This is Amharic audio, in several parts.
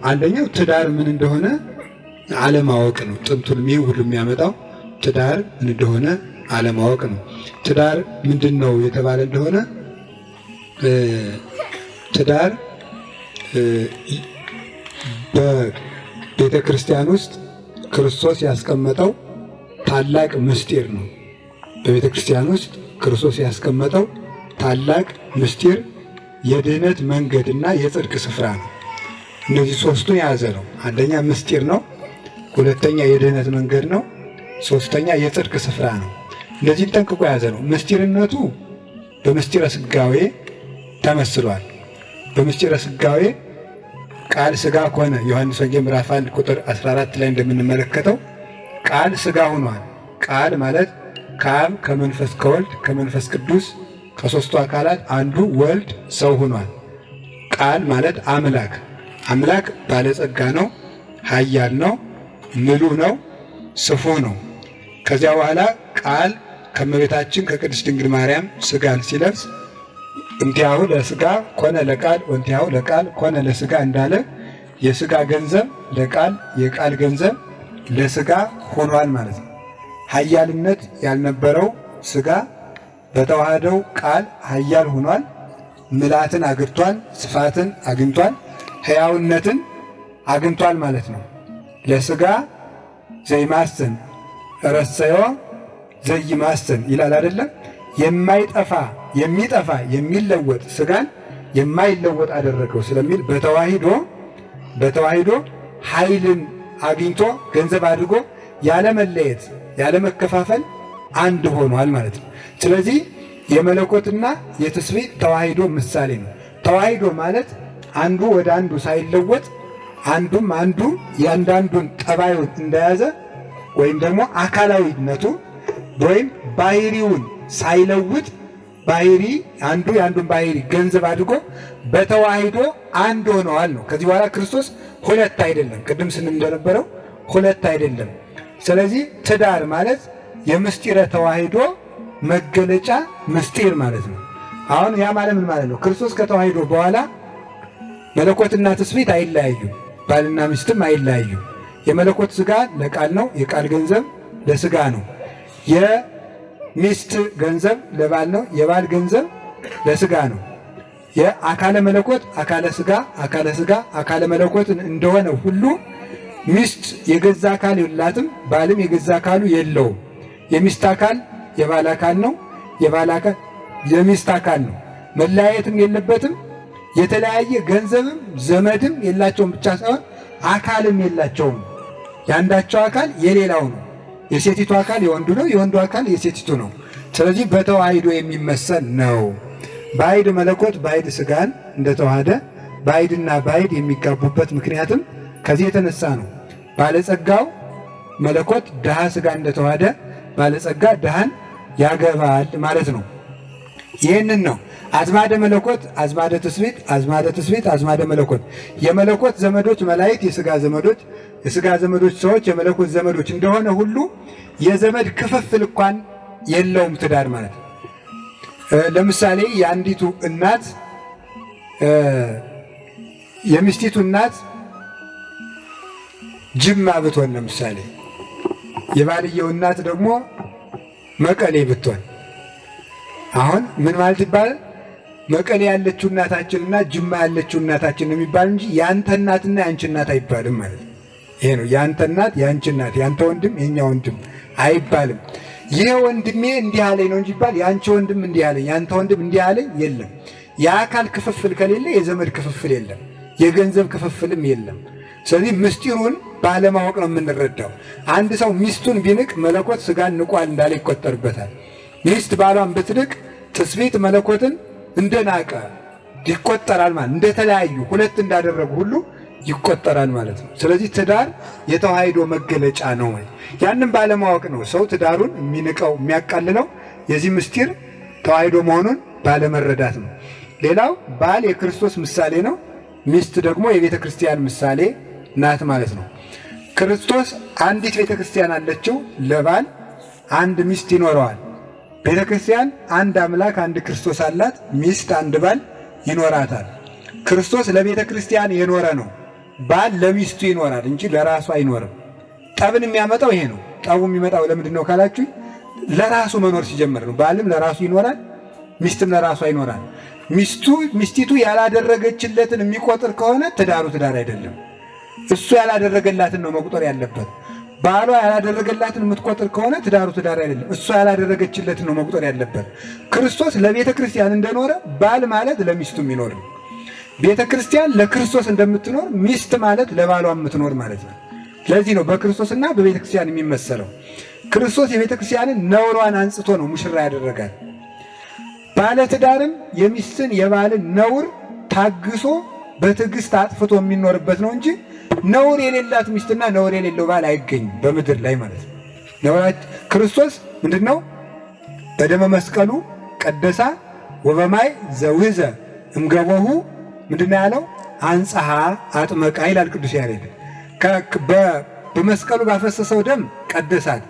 አንደኛው ትዳር ምን እንደሆነ አለማወቅ ነው። ጥንቱን ይህ ሁሉ የሚያመጣው ትዳር ምን እንደሆነ አለማወቅ ነው። ትዳር ምንድን ነው የተባለ እንደሆነ ትዳር በቤተ ክርስቲያን ውስጥ ክርስቶስ ያስቀመጠው ታላቅ ምስጢር ነው። በቤተ ክርስቲያን ውስጥ ክርስቶስ ያስቀመጠው ታላቅ ምስጢር የድህነት መንገድና የጽድቅ ስፍራ ነው። እነዚህ ሶስቱን የያዘ ነው። አንደኛ ምስጢር ነው፣ ሁለተኛ የድህነት መንገድ ነው፣ ሶስተኛ የጽድቅ ስፍራ ነው። እነዚህን ጠንቅቆ የያዘ ነው። ምስጢርነቱ በምስጢረ ሥጋዌ ተመስሏል። በምስጢረ ሥጋዌ ቃል ሥጋ ሆነ። ዮሐንስ ወንጌል ምዕራፍ 1 ቁጥር 14 ላይ እንደምንመለከተው ቃል ሥጋ ሆኗል። ቃል ማለት ከአብ ከመንፈስ ከወልድ ከመንፈስ ቅዱስ ከሦስቱ አካላት አንዱ ወልድ ሰው ሆኗል። ቃል ማለት አምላክ አምላክ ባለጸጋ ነው፣ ኃያል ነው፣ ምሉዕ ነው፣ ስፉህ ነው። ከዚያ በኋላ ቃል ከእመቤታችን ከቅድስት ድንግል ማርያም ሥጋን ሲለብስ እንቲአሁ ለሥጋ ኮነ ለቃል ወእንቲአሁ ለቃል ኮነ ለሥጋ እንዳለ የሥጋ ገንዘብ ለቃል የቃል ገንዘብ ለሥጋ ሆኗል ማለት ነው። ኃያልነት ያልነበረው ሥጋ በተዋህደው ቃል ኃያል ሆኗል። ምልአትን አግኝቷል፣ ስፋትን አግኝቷል፣ ሕያውነትን አግኝቷል ማለት ነው። ለሥጋ ዘይማስን ረሰዮ ዘይማስን ይላል አይደለም? የማይጠፋ የሚጠፋ የሚለወጥ ሥጋን የማይለወጥ አደረገው ስለሚል በተዋሂዶ ኃይልን አግኝቶ ገንዘብ አድርጎ ያለመለየት ያለመከፋፈል አንድ ሆኗል ማለት ነው። ስለዚህ የመለኮትና የትስብእት ተዋሂዶ ምሳሌ ነው። ተዋሂዶ ማለት አንዱ ወደ አንዱ ሳይለወጥ አንዱም አንዱ ያንዳንዱን ጠባዩን እንደያዘ ወይም ደግሞ አካላዊነቱ ወይም ባህሪውን ሳይለውጥ ባህሪ አንዱ የአንዱን ባህሪ ገንዘብ አድርጎ በተዋሂዶ አንድ ሆነዋል ነው። ከዚህ በኋላ ክርስቶስ ሁለት አይደለም፣ ቅድም ስንል እንደነበረው ሁለት አይደለም። ስለዚህ ትዳር ማለት የምስጢረ ተዋሂዶ መገለጫ ምስጢር ማለት ነው። አሁን ያ ማለት ምን ማለት ነው? ክርስቶስ ከተዋሂዶ በኋላ መለኮትና ትስብእት አይለያዩም፣ ባልና ሚስትም አይለያዩም። የመለኮት ሥጋ ለቃል ነው፣ የቃል ገንዘብ ለሥጋ ነው። የሚስት ገንዘብ ለባል ነው፣ የባል ገንዘብ ለሥጋ ነው። የአካለ መለኮት አካለ ሥጋ አካለ መለኮትን እንደሆነ ሁሉ ሚስት የገዛ አካል የላትም፣ ባልም የገዛ አካሉ የለውም። የሚስት አካል የባል አካል ነው፣ የባል አካል የሚስት አካል ነው። መለያየትም የለበትም። የተለያየ ገንዘብም ዘመድም የላቸውም ብቻ ሳይሆን አካልም የላቸውም። የአንዳቸው አካል የሌላው ነው። የሴቲቱ አካል የወንዱ ነው፣ የወንዱ አካል የሴቲቱ ነው። ስለዚህ በተዋሂዶ የሚመሰል ነው። ባዕድ መለኮት ባዕድ ሥጋን እንደተዋሃደ ባዕድና ባዕድ የሚጋቡበት ምክንያትም ከዚህ የተነሳ ነው። ባለጸጋው መለኮት ድሃ ሥጋን እንደተዋሃደ ባለጸጋ ድሃን ያገባል ማለት ነው። ይህንን ነው አዝማደ መለኮት አዝማደ ትስብእት አዝማደ ትስብእት አዝማደ መለኮት። የመለኮት ዘመዶች መላእክት የሥጋ ዘመዶች፣ የሥጋ ዘመዶች ሰዎች የመለኮት ዘመዶች እንደሆነ ሁሉ የዘመድ ክፍፍል እንኳን የለውም ትዳር ማለት ነው። ለምሳሌ የአንዲቱ እናት የሚስቲቱ እናት ጅማ ብትሆን ለምሳሌ የባልየው እናት ደግሞ መቀሌ ብትሆን አሁን ምን ማለት ይባላል? መቀሌ ያለችው እናታችንና ጅማ ያለችው እናታችን የሚባል እንጂ ያንተ እናትና ያንቺ እናት አይባልም ማለት ነው። ይሄ ነው ያንተ እናት ያንቺ እናት፣ ያንተ ወንድም የኛ ወንድም አይባልም። ይሄ ወንድሜ እንዲህ አለኝ ነው እንጂ ይባል ያንቺ ወንድም እንዲህ አለኝ ያንተ ወንድም እንዲህ አለኝ የለም። የአካል ክፍፍል ከሌለ የዘመድ ክፍፍል የለም፣ የገንዘብ ክፍፍልም የለም። ስለዚህ ምስጢሩን ባለማወቅ ነው የምንረዳው። አንድ ሰው ሚስቱን ቢንቅ መለኮት ሥጋን ንቋል እንዳለ ይቆጠርበታል። ሚስት ባሏን ብትንቅ ትስብእት መለኮትን እንደናቀ ይቆጠራል ማለት እንደተለያዩ ሁለት እንዳደረጉ ሁሉ ይቆጠራል ማለት ነው። ስለዚህ ትዳር የተዋሂዶ መገለጫ ነው። ያንን ባለማወቅ ነው ሰው ትዳሩን የሚንቀው የሚያቃልለው። የዚህ ምስጢር ተዋሂዶ መሆኑን ባለመረዳት ነው። ሌላው ባል የክርስቶስ ምሳሌ ነው፣ ሚስት ደግሞ የቤተ ክርስቲያን ምሳሌ ናት ማለት ነው። ክርስቶስ አንዲት ቤተ ክርስቲያን አለችው፣ ለባል አንድ ሚስት ይኖረዋል። ቤተ ክርስቲያን አንድ አምላክ አንድ ክርስቶስ አላት፣ ሚስት አንድ ባል ይኖራታል። ክርስቶስ ለቤተ ክርስቲያን የኖረ ነው፣ ባል ለሚስቱ ይኖራል እንጂ ለራሱ አይኖርም። ጠብን የሚያመጣው ይሄ ነው። ጠቡ የሚመጣው ለምንድን ነው ካላችሁ ለራሱ መኖር ሲጀምር ነው። ባልም ለራሱ ይኖራል፣ ሚስትም ለራሷ ይኖራል። ሚስቲቱ ያላደረገችለትን የሚቆጥር ከሆነ ትዳሩ ትዳር አይደለም። እሱ ያላደረገላትን ነው መቁጠር ያለበት። ባሏ ያላደረገላትን የምትቆጥር ከሆነ ትዳሩ ትዳር አይደለም። እሱ ያላደረገችለትን ነው መቁጠር ያለበት። ክርስቶስ ለቤተ ክርስቲያን እንደኖረ ባል ማለት ለሚስቱ የሚኖር ነው። ቤተ ክርስቲያን ለክርስቶስ እንደምትኖር ሚስት ማለት ለባሏ የምትኖር ማለት ነው። ለዚህ ነው በክርስቶስና በቤተ ክርስቲያን የሚመሰለው። ክርስቶስ የቤተ ክርስቲያንን ነውሯን አንጽቶ ነው ሙሽራ ያደረጋል። ባለትዳርም የሚስትን የባልን ነውር ታግሶ በትዕግስት አጥፍቶ የሚኖርበት ነው እንጂ ነውር የሌላት ሚስትና ነውር የሌለው ባል አይገኝም በምድር ላይ ማለት ነው። ነውራች ክርስቶስ ምንድነው? በደመ መስቀሉ ቀደሳ ወበማይ ዘውዘ እምገቦሁ ምንድነው ያለው? አንጽሐ አጥመቃ ይላል ቅዱስ ያሬድ። በመስቀሉ ባፈሰሰው ደም ቀደሳት፣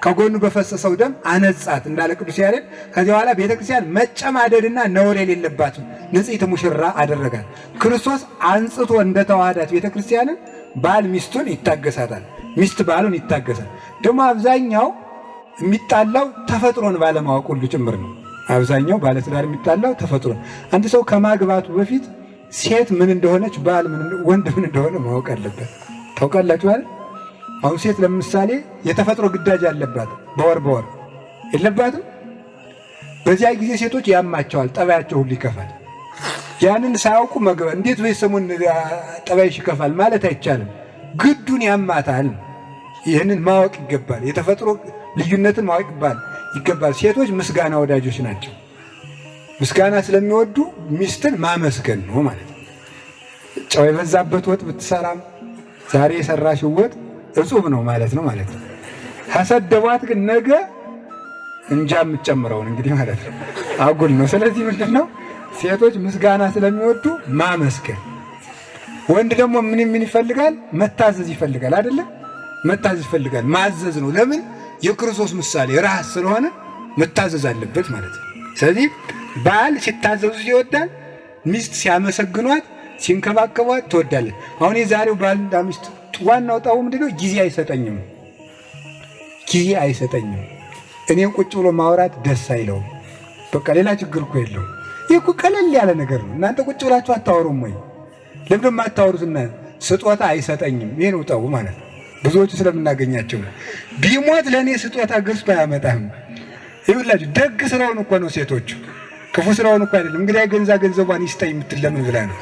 ከጎኑ በፈሰሰው ደም አነጻት እንዳለ ቅዱስ ያሬድ። ከዚህ በኋላ ቤተክርስቲያን መጨማደድና ነውር የሌለባት ንጽሕት ሙሽራ አደረጋት። ክርስቶስ አንጽቶ እንደተዋሃዳት ቤተክርስቲያንን ባል ሚስቱን ይታገሳታል፣ ሚስት ባሉን ይታገሳል። ደግሞ አብዛኛው የሚጣላው ተፈጥሮን ባለማወቅ ሁሉ ጭምር ነው። አብዛኛው ባለትዳር የሚጣላው ተፈጥሮ። አንድ ሰው ከማግባቱ በፊት ሴት ምን እንደሆነች ወንድ ምን እንደሆነ ማወቅ አለበት። ታውቃላችሁ አይደል? አሁን ሴት ለምሳሌ የተፈጥሮ ግዳጅ አለባት፣ በወር የለባትም። በዚያ ጊዜ ሴቶች ያማቸዋል፣ ጠባያቸው ሁሉ ይከፋል። ያንን ሳያውቁ መግባት እንዴት በሰሙን ጠባይሽ ይከፋል ማለት አይቻልም። ግዱን ያማታል። ይህንን ማወቅ ይገባል። የተፈጥሮ ልዩነትን ማወቅ ይገባል። ሴቶች ምስጋና ወዳጆች ናቸው። ምስጋና ስለሚወዱ ሚስትን ማመስገን ነው ማለት ነው። ጨው የበዛበት ወጥ ብትሰራም ዛሬ የሰራሽው ወጥ እጹብ ነው ማለት ነው። ከሰደቧት ግን ነገ እንጃ የምትጨምረውን እንግዲህ ማለት ነው አጉል ነው። ስለዚህ ምንድን ነው ሴቶች ምስጋና ስለሚወዱ ማመስገን። ወንድ ደግሞ ምን ይፈልጋል? መታዘዝ ይፈልጋል። አይደለም? መታዘዝ ይፈልጋል። ማዘዝ ነው። ለምን? የክርስቶስ ምሳሌ ራስ ስለሆነ መታዘዝ አለበት ማለት ነው። ስለዚህ ባል ሲታዘዙ ይወዳል፣ ሚስት ሲያመሰግኗት ሲንከባከቧት ትወዳለች። አሁን የዛሬው ባልና ሚስት ዋናው ጣው ምንድነው? ጊዜ አይሰጠኝም። እኔን ቁጭ ብሎ ማውራት ደስ አይለውም። በቃ ሌላ ችግር እኮ የለውም። ይህ እኮ ቀለል ያለ ነገር ነው። እናንተ ቁጭ ብላችሁ አታወሩም ወይ? ለምን የማታወሩትና ስጦታ አይሰጠኝም? ይሄ ነው ጣው ማለት ነው። ብዙዎቹ ስለምናገኛቸው ቢሞት ለእኔ ስጦታ ገዝቶ አያመጣም። ይኸውላችሁ ደግ ስራውን እኮ ነው ሴቶቹ፣ ክፉ ስራውን እኮ አይደለም። እንግዲህ ገንዘቧን ይስጠኝ የምትለምን ብላ ነው።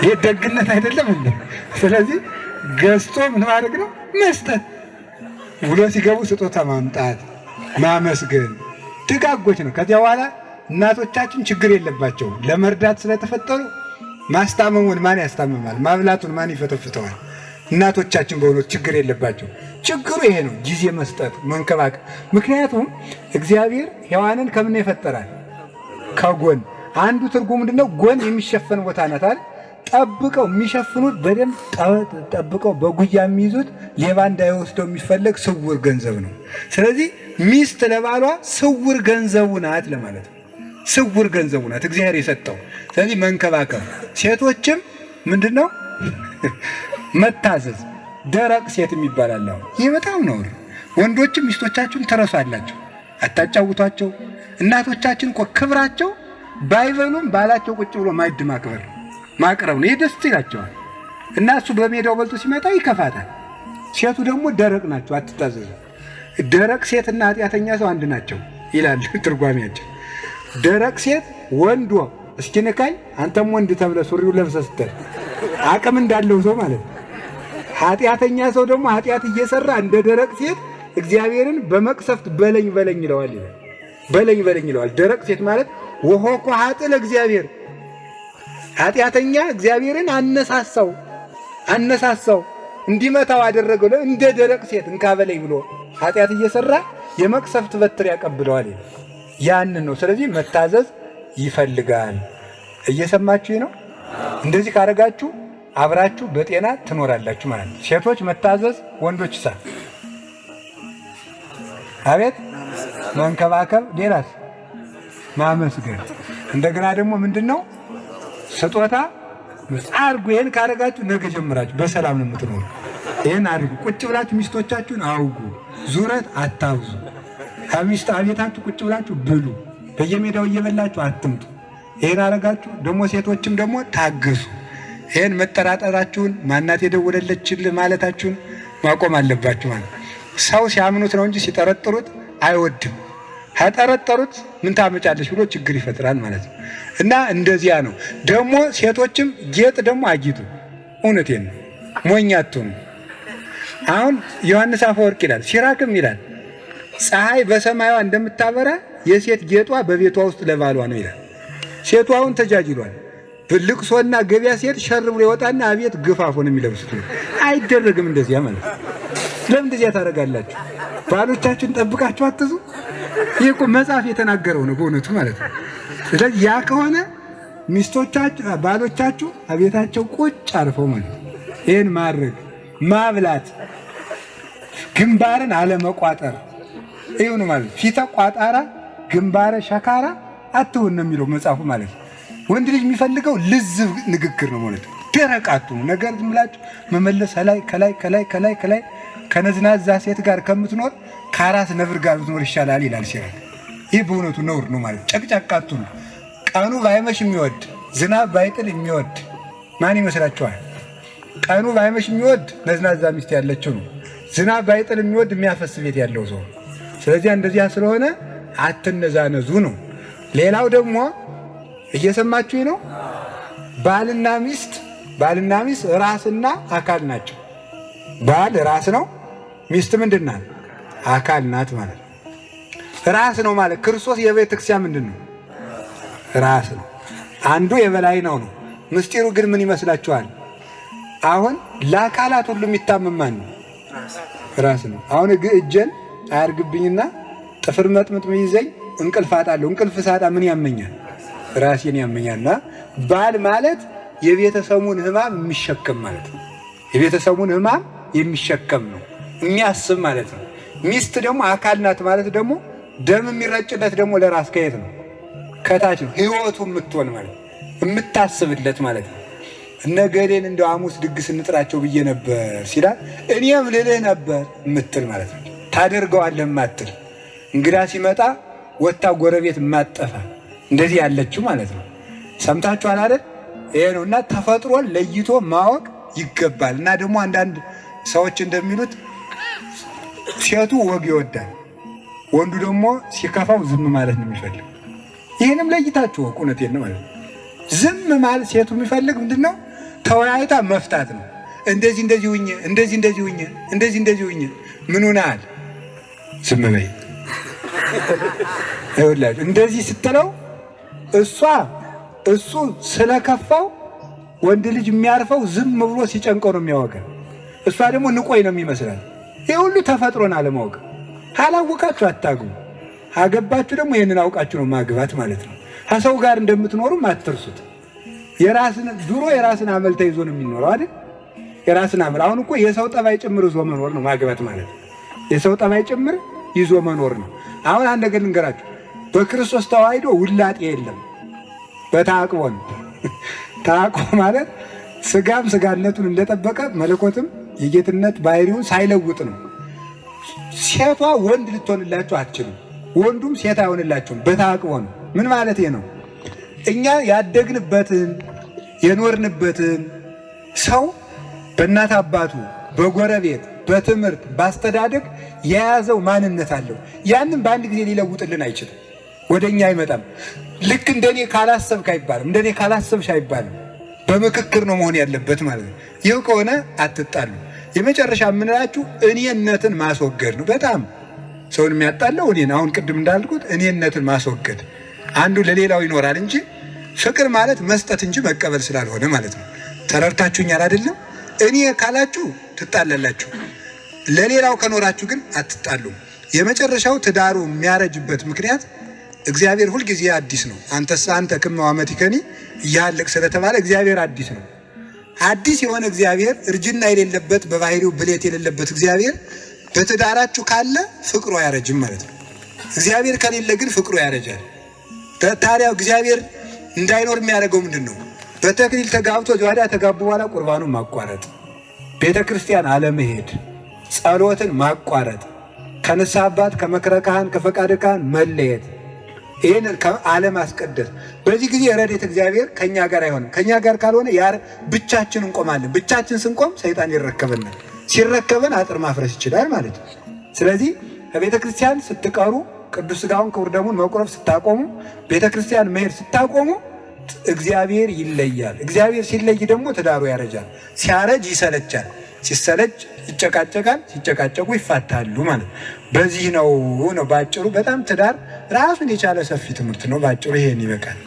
ይሄ ደግነት አይደለም እንዴ? ስለዚህ ገዝቶ ምን ማድረግ ነው? መስጠት። ውሎ ሲገቡ ስጦታ ማምጣት፣ ማመስገን ደጋጎች ነው። ከዚያ በኋላ እናቶቻችን ችግር የለባቸውም። ለመርዳት ስለተፈጠሩ ማስታመሙን ማን ያስታምማል? ማብላቱን ማን ይፈተፍተዋል? እናቶቻችን በእውነት ችግር የለባቸው። ችግሩ ይሄ ነው፣ ጊዜ መስጠት፣ መንከባከብ። ምክንያቱም እግዚአብሔር ሔዋንን ከምን የፈጠራል? ከጎን። አንዱ ትርጉም ምንድነው? ጎን የሚሸፈን ቦታ ናት አይደል? ጠብቀው የሚሸፍኑት በደንብ ጠብቀው በጉያ የሚይዙት ሌባ እንዳይወስደው የሚፈለግ ስውር ገንዘብ ነው። ስለዚህ ሚስት ለባሏ ስውር ገንዘቡ ናት ለማለት ነው። ስውር ገንዘቡ ናት እግዚአብሔር የሰጠው። ስለዚህ መንከባከብ። ሴቶችም ምንድነው? መታዘዝ። ደረቅ ሴት የሚባላል። ይህ በጣም ነው። ወንዶችም ሚስቶቻችሁን ትረሳላችሁ፣ አታጫውቷቸው። እናቶቻችን እኮ ክብራቸው ባይበሉም ባላቸው ቁጭ ብሎ ማዕድ ማቅረብ ነው። ይህ ደስ ይላቸዋል። እና እሱ በሜዳው በልቶ ሲመጣ ይከፋታል። ሴቱ ደግሞ ደረቅ ናቸው፣ አትታዘዙ። ደረቅ ሴትና ኃጢአተኛ ሰው አንድ ናቸው ይላል ትርጓሜያችን። ደረቅ ሴት ወንዶ እስኪነካኝ አንተም ወንድ ተብለህ ሱሪው ለብሰህ ስትል አቅም እንዳለው ሰው ማለት ነው። ኃጢአተኛ ሰው ደግሞ ኃጢአት እየሰራ እንደ ደረቅ ሴት እግዚአብሔርን በመቅሰፍት በለኝ ይለዋል። በለኝ ይለዋል። ደረቅ ሴት ማለት ወሆኮ ኃጥእ ለእግዚአብሔር፣ ኃጢአተኛ እግዚአብሔርን አነሳሳው እንዲመታው አደረገው። እንደ ደረቅ ሴት እንካ በለኝ ብሎ ኃጢአት እየሰራ የመቅሰፍት በትር ያቀብለዋል። ያንን ነው። ስለዚህ መታዘዝ ይፈልጋል። እየሰማችሁ ነው? እንደዚህ ካረጋችሁ አብራችሁ በጤና ትኖራላችሁ ማለት ነው። ሴቶች መታዘዝ፣ ወንዶች አቤት መንከባከብ፣ ሌላስ ማመስገን። እንደገና ደግሞ ምንድነው? ስጦታ አድርጉ። ይሄን ካረጋችሁ ነገ ጀምራችሁ በሰላም ነው የምትኖሩ። ይሄን አድርጉ። ቁጭ ብላችሁ ሚስቶቻችሁን አውጉ። ዙረት አታብዙ። ከሚስት አቤታችሁ ቁጭ ብላችሁ ብሉ። በየሜዳው እየበላችሁ አትምጡ። ይሄን አረጋችሁ። ደግሞ ሴቶችም ደግሞ ታገሱ። ይሄን መጠራጠራችሁን ማናት የደወለለችልህ ማለታችሁን ማቆም አለባችሁ። ማለት ሰው ሲያምኑት ነው እንጂ ሲጠረጥሩት አይወድም። ከጠረጠሩት ምን ታመጫለሽ ብሎ ችግር ይፈጥራል ማለት ነው። እና እንደዚያ ነው። ደግሞ ሴቶችም ጌጥ ደግሞ አጊጡ። እውነቴን ነው፣ ሞኝ አትሁኑ። አሁን ዮሐንስ አፈወርቅ ይላል፣ ሲራክም ይላል ፀሐይ በሰማያዋ እንደምታበራ የሴት ጌጧ በቤቷ ውስጥ ለባሏ ነው ይላል። ሴቷ አሁን ተጃጅሏል። ልቅሶና ገበያ ሴት ሸር ብሎ ይወጣና አቤት ግፋፎ ነው የሚለብሱት። አይደረግም እንደዚያ ማለት ነው። ለምን እንደዚያ ታደርጋላችሁ? ባሎቻችሁን ጠብቃችሁ አትዙ። ይህ እኮ መጽሐፍ የተናገረው ነው በእውነቱ ማለት ነው። ስለዚህ ያ ከሆነ ሚስቶቻችሁ ባሎቻችሁ አቤታቸው ቁጭ አርፈው ማለት ነው። ይህን ማድረግ ማብላት፣ ግንባርን አለመቋጠር ይሁን ማለት ፊተ ቋጣራ ግንባረ ሸካራ አትሁን ነው የሚለው መጽሐፉ ማለት ነው። ወንድ ልጅ የሚፈልገው ልዝብ ንግግር ነው ማለት ነው። ደረቅ አትሁኑ። ነገር ዝም ብላችሁ መመለስ ከላይ ከነዝናዛ ሴት ጋር ከምትኖር ከአራስ ነብር ጋር ብትኖር ይሻላል ይላል ሲራክ። ይህ በእውነቱ ነውር ነው ማለት ጨቅጫቃ አትሁኑ። ቀኑ ባይመሽ የሚወድ ዝናብ ባይጥል የሚወድ ማን ይመስላችኋል? ቀኑ ባይመሽ የሚወድ ነዝናዛ ሚስት ያለችው ነው። ዝናብ ባይጥል የሚወድ የሚያፈስ ቤት ያለው ሰው። ስለዚህ እንደዚያ ስለሆነ አትነዛነዙ ነው። ሌላው ደግሞ እየሰማችሁኝ ነው። ባልና ሚስት ራስና አካል ናቸው። ባል ራስ ነው፣ ሚስት ምንድን ናት? አካል ናት ማለት ነው። ራስ ነው ማለት ክርስቶስ የቤተ ክርስቲያን ምንድን ነው? ራስ ነው። አንዱ የበላይ ነው። ምስጢሩ ግን ምን ይመስላችኋል? አሁን ለአካላት ሁሉ የሚታመማን ነው ራስ ነው። አሁን እጄን አያርግብኝና ጥፍር መጥምጥ ይዘኝ እንቅልፍ አጣለሁ። እንቅልፍ ሳጣ ምን ያመኛል? ራሴን ያመኛልና ባል ማለት የቤተሰቡን ሕማም የሚሸከም ማለት ነው። የቤተሰቡን ሕማም የሚሸከም ነው፣ የሚያስብ ማለት ነው። ሚስት ደግሞ አካል ናት ማለት ደግሞ ደም የሚረጭለት ደግሞ ለራስ ከየት ነው? ከታች ነው። ሕይወቱ የምትሆን ማለት የምታስብለት ማለት ነው። እነገሌን እንደው ሐሙስ ድግስ እንጥራቸው ብዬ ነበር ሲላል እኔም ልልህ ነበር የምትል ማለት ነው። ታደርገዋለህ የማትል እንግዳ ሲመጣ ወታ ጎረቤት የማጠፋ እንደዚህ ያለችው ማለት ነው። ሰምታችኋል አይደል? ይሄ ነው። እና ተፈጥሮን ለይቶ ማወቅ ይገባል። እና ደግሞ አንዳንድ ሰዎች እንደሚሉት ሴቱ ወግ ይወዳል፣ ወንዱ ደግሞ ሲከፋው ዝም ማለት ነው የሚፈልግ። ይህንም ለይታችሁ ወቁ። እውነቴን ነው ማለት ነው። ዝም ማለት ሴቱ የሚፈልግ ምንድነው? ተወያይታ መፍታት ነው። እንደዚህ ሁኜ እንደዚህ ሁኜ ምን ሆነሃል? ዝም በይ ይኸውላችሁ። እንደዚህ ስትለው እሱ ስለከፋው ወንድ ልጅ የሚያርፈው ዝም ብሎ ሲጨንቀው ነው የሚያወቀ። እሷ ደግሞ ንቆይ ነው የሚመስላል። ይህ ሁሉ ተፈጥሮን አለማወቅ። ካላወቃችሁ አታግቡ። አገባችሁ ደግሞ ይህንን አውቃችሁ ነው ማግባት ማለት ነው። ከሰው ጋር እንደምትኖሩም አትርሱት። ድሮ የራስን አመል ተይዞ ነው የሚኖረው አይደል? የራስን አመል። አሁን እኮ የሰው ጠባይ ጭምር ይዞ መኖር ነው ማግባት ማለት ነው። የሰው ጠባይ ጭምር ይዞ መኖር ነው። አሁን አንድ ነገር ልንገራችሁ። በክርስቶስ ተዋህዶ ውላጤ የለም፣ በተአቅቦ ነው። ተአቅቦ ማለት ስጋም ስጋነቱን እንደጠበቀ መለኮትም የጌትነት ባህሪውን ሳይለውጥ ነው። ሴቷ ወንድ ልትሆንላችሁ አትችልም፣ ወንዱም ሴት አይሆንላችሁም። በተአቅቦ ነው። ምን ማለት ነው? እኛ ያደግንበትን የኖርንበትን ሰው በእናት አባቱ፣ በጎረቤት፣ በትምህርት፣ ባስተዳደግ የያዘው ማንነት አለው። ያንን በአንድ ጊዜ ሊለውጥልን አይችልም። ወደኛ አይመጣም። ልክ እንደኔ ካላሰብክ አይባልም፣ እንደኔ ካላሰብሽ አይባልም። በምክክር ነው መሆን ያለበት ማለት ነው። ይህ ከሆነ አትጣሉ። የመጨረሻ የምንላችሁ እኔነትን ማስወገድ ነው። በጣም ሰውን የሚያጣለው እኔን፣ አሁን ቅድም እንዳልኩት እኔነትን ማስወገድ። አንዱ ለሌላው ይኖራል እንጂ ፍቅር ማለት መስጠት እንጂ መቀበል ስላልሆነ ማለት ነው። ተረድታችሁኛል አይደለም? እኔ ካላችሁ ትጣላላችሁ፣ ለሌላው ከኖራችሁ ግን አትጣሉም። የመጨረሻው ትዳሩ የሚያረጅበት ምክንያት እግዚአብሔር ሁልጊዜ አዲስ ነው። አንተ ክመ ዓመቲከኒ እያለቅ ስለተባለ እግዚአብሔር አዲስ ነው። አዲስ የሆነ እግዚአብሔር እርጅና የሌለበት በባህሪው ብሌት የሌለበት እግዚአብሔር በትዳራችሁ ካለ ፍቅሩ አያረጅም ማለት ነው። እግዚአብሔር ከሌለ ግን ፍቅሩ ያረጃል። ታዲያ እግዚአብሔር እንዳይኖር የሚያደርገው ምንድን ነው? በተክሊል ተጋብቶ ዚዋዳ ተጋቡ በኋላ ቁርባኑን ማቋረጥ፣ ቤተ ክርስቲያን አለመሄድ፣ ጸሎትን ማቋረጥ፣ ከንስሐ አባት ከመክረ ካህን ከፈቃደ ካህን መለየት፣ ይህን ዓለም አስቀደስ። በዚህ ጊዜ ረድኤተ እግዚአብሔር ከኛ ጋር አይሆንም። ከኛ ጋር ካልሆነ ብቻችን እንቆማለን። ብቻችን ስንቆም ሰይጣን ይረከበናል። ሲረከበን አጥር ማፍረስ ይችላል ማለት ነው። ስለዚህ ከቤተ ክርስቲያን ስትቀሩ ቅዱስ ሥጋውን ክቡር ደሙን መቁረብ ስታቆሙ፣ ቤተ ክርስቲያን መሄድ ስታቆሙ እግዚአብሔር ይለያል። እግዚአብሔር ሲለይ ደግሞ ትዳሩ ያረጃል። ሲያረጅ ይሰለቻል። ሲሰለች ይጨቃጨቃል። ሲጨቃጨቁ ይፋታሉ ማለት ነው። በዚህ ነው ባጭሩ። በጣም ትዳር ራሱን የቻለ ሰፊ ትምህርት ነው። ባጭሩ ይሄን ይበቃል።